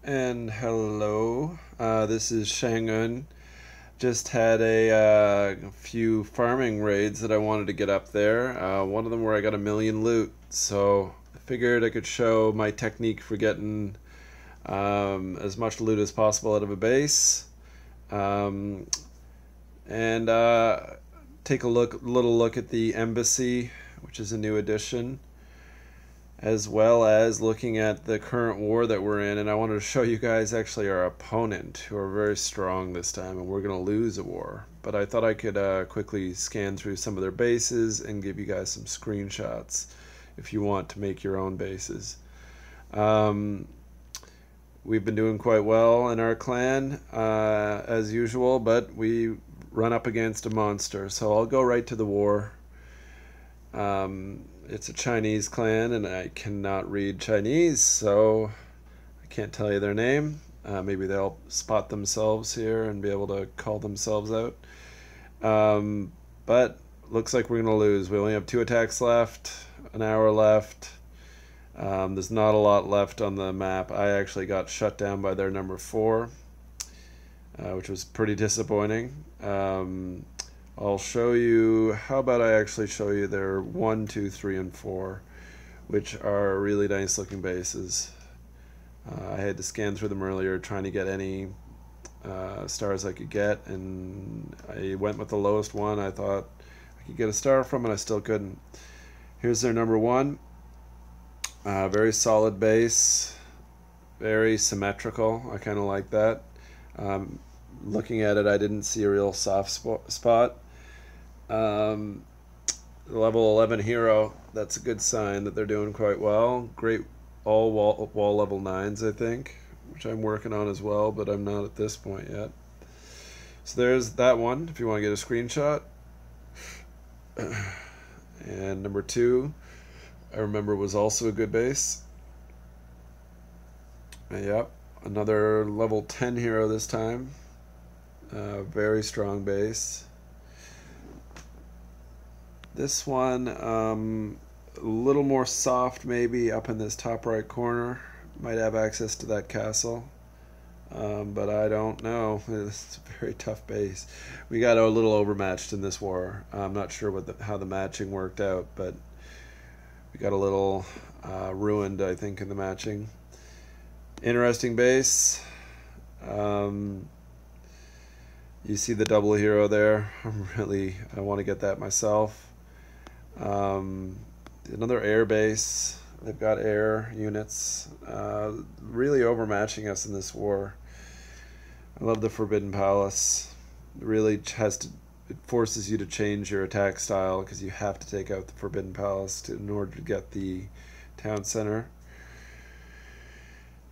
And hello, this is Shangun. Just had a few farming raids that I wanted to get up there. One of them where I got 1,000,000 loot, so I figured I could show my technique for getting as much loot as possible out of a base, um, and take a little look at the embassy, which is a new addition, as well as looking at the current war that we're in. And I wanted to show you guys actually our opponent, who are very strong this time, and we're going to lose a war. But I thought I could quickly scan through some of their bases and give you guys some screenshots if you want to make your own bases. We've been doing quite well in our clan, as usual, but we run up against a monster. So I'll go right to the war. It's a Chinese clan, and I cannot read Chinese, so I can't tell you their name. Maybe they'll spot themselves here and be able to call themselves out. But looks like we're going to lose. We only have 2 attacks left, an hour left. There's not a lot left on the map. I actually got shut down by their number 4, which was pretty disappointing. I'll show you, how about I actually show you their 1, 2, 3, and 4, which are really nice looking bases. I had to scan through them earlier trying to get any stars I could get, and I went with the lowest one I thought I could get a star from, and I still couldn't. Here's their number 1. Very solid base, very symmetrical. I kind of like that. Looking at it, I didn't see a real soft spot. Level 11 hero, that's a good sign that they're doing quite well. Great all wall level 9s, I think, which I'm working on as well, but I'm not at this point yet. So there's that one, if you want to get a screenshot. And number 2, I remember, was also a good base. Yep, another level 10 hero this time. Very strong base. This one, a little more soft maybe up in this top right corner. Might have access to that castle, but I don't know. It's a very tough base. We got a little overmatched in this war. I'm not sure how the matching worked out, but we got a little ruined, I think, in the matching. Interesting base. You see the double hero there. I want to get that myself. Another air base. They've got air units. Really overmatching us in this war. I love the Forbidden Palace. It really it forces you to change your attack style, because you have to take out the Forbidden Palace in order to get the town center.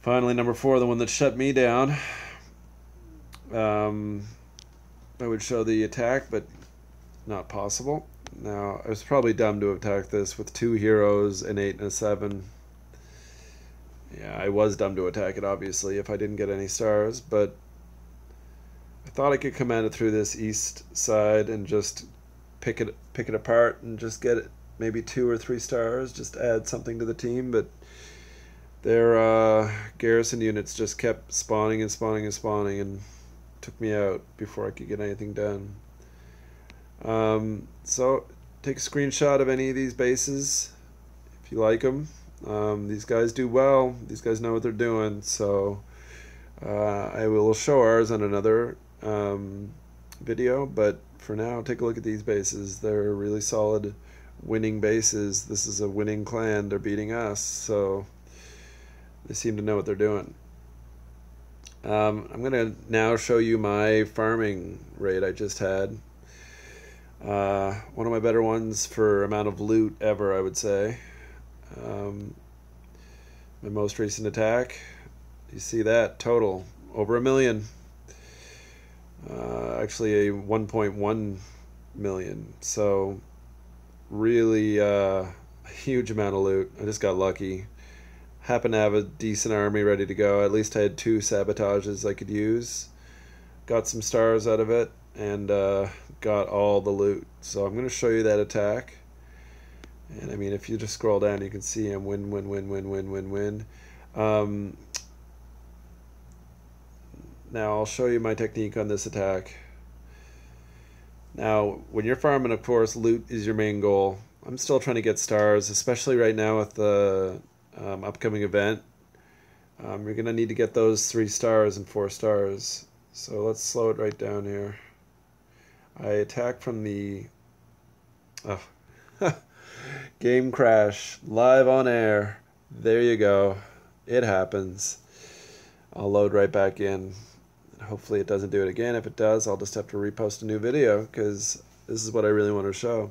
Finally, number 4, the one that shut me down. I would show the attack, but not possible. Now, I was probably dumb to attack this with 2 heroes, an 8 and a 7. Yeah, I was dumb to attack it, obviously, if I didn't get any stars, but I thought I could command it through this east side and just pick it apart and just get it maybe 2 or 3 stars, just add something to the team. But their garrison units just kept spawning and spawning and spawning, and took me out before I could get anything done. So take a screenshot of any of these bases if you like them. These guys do well. These guys know what they're doing. So I will show ours on another video, but for now, take a look at these bases. They're really solid winning bases. This is a winning clan. They're beating us, so they seem to know what they're doing. I'm going to now show you my farming raid I just had. One of my better ones for amount of loot ever, I would say. My most recent attack, you see that, total, over 1,000,000. Actually a 1.1 million, so really a huge amount of loot. I just got lucky. Happened to have a decent army ready to go. At least I had 2 sabotages I could use. Got some stars out of it, and got all the loot. So I'm going to show you that attack. And I mean, if you just scroll down, you can see I'm win, win, win, win, win, win, win. Now I'll show you my technique on this attack. Now, when you're farming, of course, loot is your main goal. I'm still trying to get stars, especially right now with the upcoming event. You're going to need to get those 3 stars and 4 stars. So let's slow it right down here. I attack from the... Oh. Game crash, live on air. There you go. It happens. I'll load right back in. Hopefully it doesn't do it again. If it does, I'll just have to repost a new video because this is what I really want to show.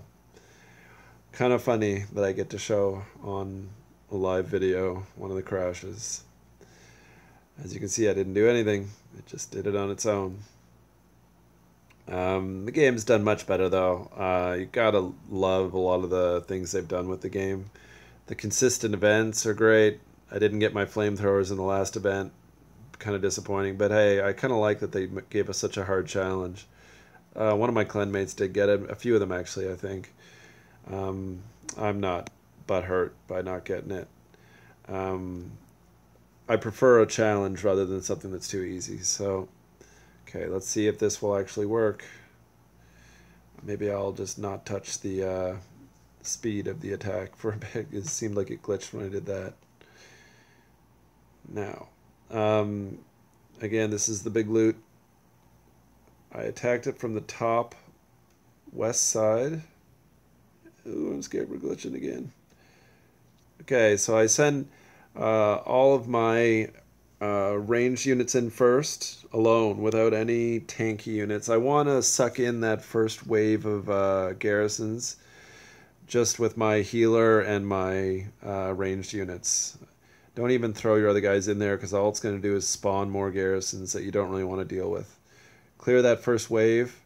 Kind of funny that I get to show on a live video one of the crashes. As you can see, I didn't do anything. It just did it on its own. The game's done much better though. You gotta love a lot of the things they've done with the game. The consistent events are great. I didn't get my flamethrowers in the last event. Kind of disappointing, but hey, I kind of like that they gave us such a hard challenge. One of my clanmates did get it. A few of them actually, I think. I'm not butthurt by not getting it. I prefer a challenge rather than something that's too easy. So, okay, let's see if this will actually work. Maybe I'll just not touch the speed of the attack for a bit. It seemed like it glitched when I did that. Now, again, this is the big loot. I attacked it from the top west side. Ooh, I'm scared we're glitching again. Okay, so I send all of my ranged units in first, alone, without any tanky units. I want to suck in that first wave of garrisons just with my healer and my ranged units. Don't even throw your other guys in there because all it's going to do is spawn more garrisons that you don't really want to deal with. Clear that first wave.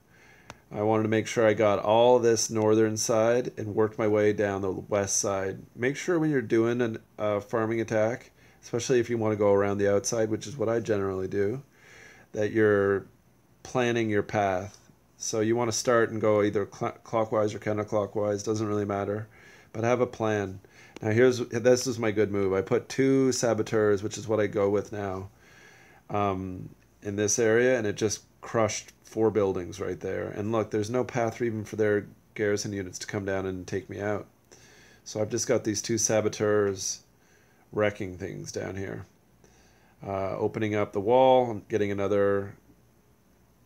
I wanted to make sure I got all this northern side and worked my way down the west side. Make sure when you're doing a farming attack, especially if you want to go around the outside, which is what I generally do, that you're planning your path. So you want to start and go either clockwise or counterclockwise, doesn't really matter, but have a plan. Now this is my good move. I put 2 saboteurs, which is what I go with now, in this area, and it just crushed 4 buildings right there. And look, there's no path even for their garrison units to come down and take me out. So I've just got these 2 saboteurs wrecking things down here. Opening up the wall, getting another,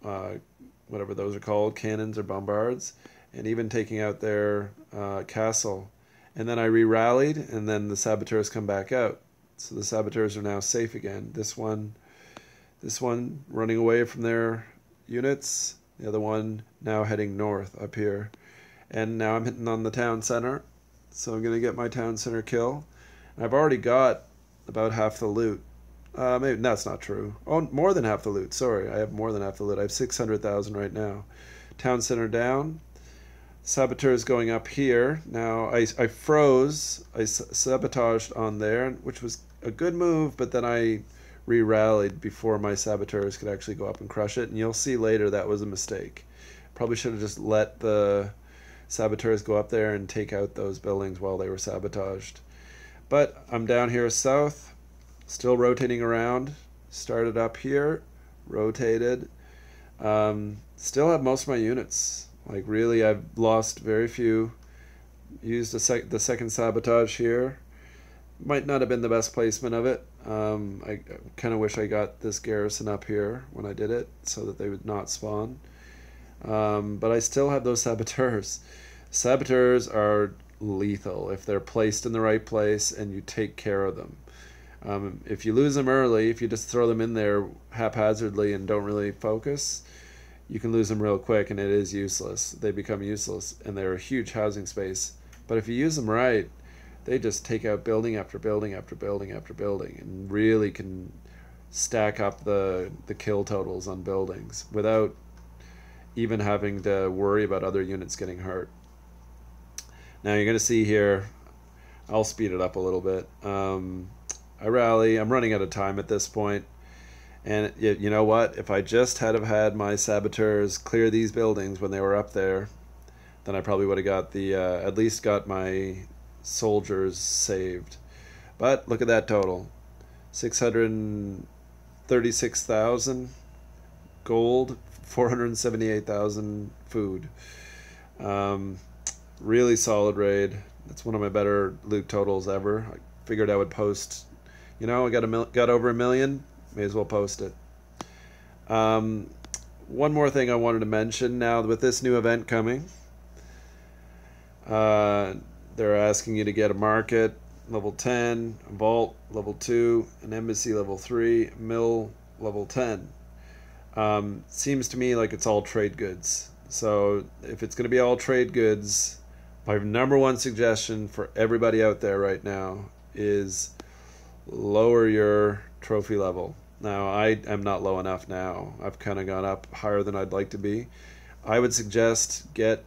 whatever those are called, cannons or bombards, and even taking out their castle. And then I re-rallied, and then the saboteurs come back out. So the saboteurs are now safe again. This one running away from their units, the other one now heading north up here. And now I'm hitting on the town center, so I'm going to get my town center kill. And I've already got about half the loot. Maybe that's not true. Oh, more than half the loot. Sorry, I have more than half the loot. I have 600,000 right now. Town center down. Saboteurs going up here. Now I froze. I sabotaged on there, which was a good move, but then I re-rallied before my saboteurs could actually go up and crush it. And you'll see later that was a mistake. Probably should have just let the saboteurs go up there and take out those buildings while they were sabotaged. But I'm down here south, still rotating around. Started up here, rotated. Still have most of my units. Like really, I've lost very few. Used the second sabotage here. Might not have been the best placement of it. I kind of wish I got this garrison up here when I did it so that they would not spawn. But I still have those saboteurs. Saboteurs are lethal if they're placed in the right place and you take care of them. If you lose them early, if you just throw them in there haphazardly and don't really focus, you can lose them real quick and it is useless. They become useless and they're a huge housing space. But if you use them right, they just take out building after building after building after building and really can stack up the kill totals on buildings without even having to worry about other units getting hurt. Now you're going to see here, I'll speed it up a little bit. I rally, I'm running out of time at this point. And you know what? If I just had my saboteurs clear these buildings when they were up there, then I probably would have got the, at least got my soldiers saved. But look at that total. 636,000. gold, 478,000 food. Really solid raid. That's one of my better loot totals ever. I figured I would post. You know, I got over 1 million. May as well post it. One more thing I wanted to mention now with this new event coming. They're asking you to get a market level 10, a vault level 2, an embassy level 3, mill level 10. Seems to me like it's all trade goods. So if it's going to be all trade goods, my number one suggestion for everybody out there right now is lower your trophy level. Now, I am not low enough now. I've kind of gone up higher than I'd like to be. I would suggest get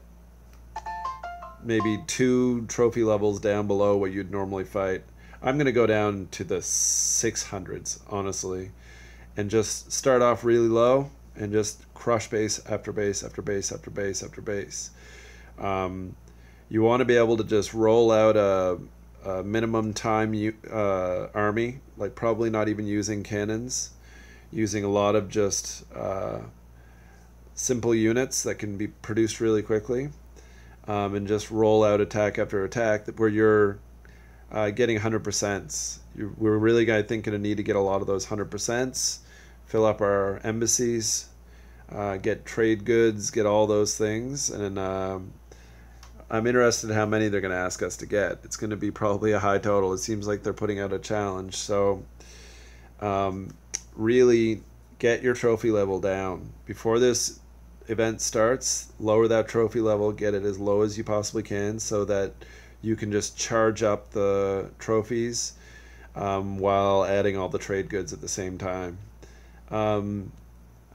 maybe 2 trophy levels down below what you'd normally fight. I'm going to go down to the 600s, honestly, and just start off really low and just crush base after base after base after base after base. You want to be able to just roll out a minimum time army, like probably not even using cannons, using a lot of just simple units that can be produced really quickly, and just roll out attack after attack where you're getting 100%. We're really, I think, going to need to get a lot of those 100%, fill up our embassies, get trade goods, get all those things, and I'm interested in how many they're going to ask us to get. It's going to be probably a high total. It seems like they're putting out a challenge. So really get your trophy level down. Before this event starts, lower that trophy level, get it as low as you possibly can so that you can just charge up the trophies while adding all the trade goods at the same time. I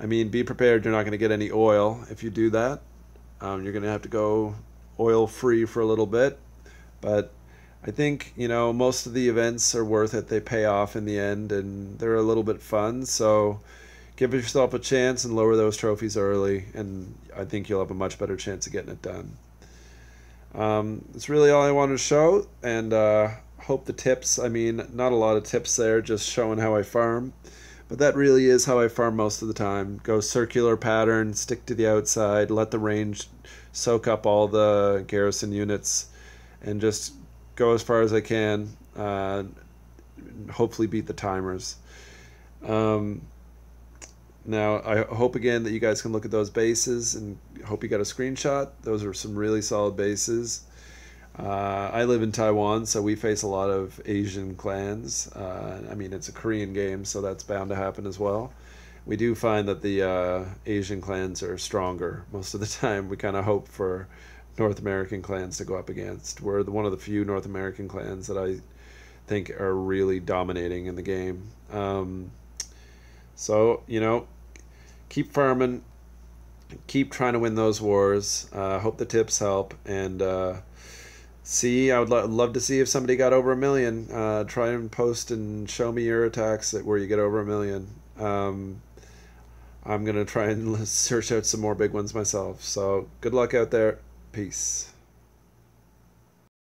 mean, be prepared. You're not going to get any oil if you do that. You're going to have to go oil free for a little bit, but I think, you know, most of the events are worth it. They pay off in the end and they're a little bit fun, so give yourself a chance and lower those trophies early, and I think you'll have a much better chance of getting it done. That's really all I wanted to show, and hope the tips, I mean, not a lot of tips there, just showing how I farm, but that really is how I farm most of the time. Go circular pattern, stick to the outside, let the range soak up all the garrison units, and just go as far as I can, hopefully beat the timers. Now, I hope again that you guys can look at those bases, and hope you got a screenshot. Those are some really solid bases. I live in Taiwan, so we face a lot of Asian clans. I mean, it's a Korean game, so that's bound to happen as well. We do find that the Asian clans are stronger most of the time. We kind of hope for North American clans to go up against. We're one of the few North American clans that I think are really dominating in the game. So, you know, keep farming, keep trying to win those wars. Hope the tips help, and I would love to see if somebody got over 1 million. Try and post and show me your attacks where you get over 1 million. I'm going to try and search out some more big ones myself. So good luck out there. Peace.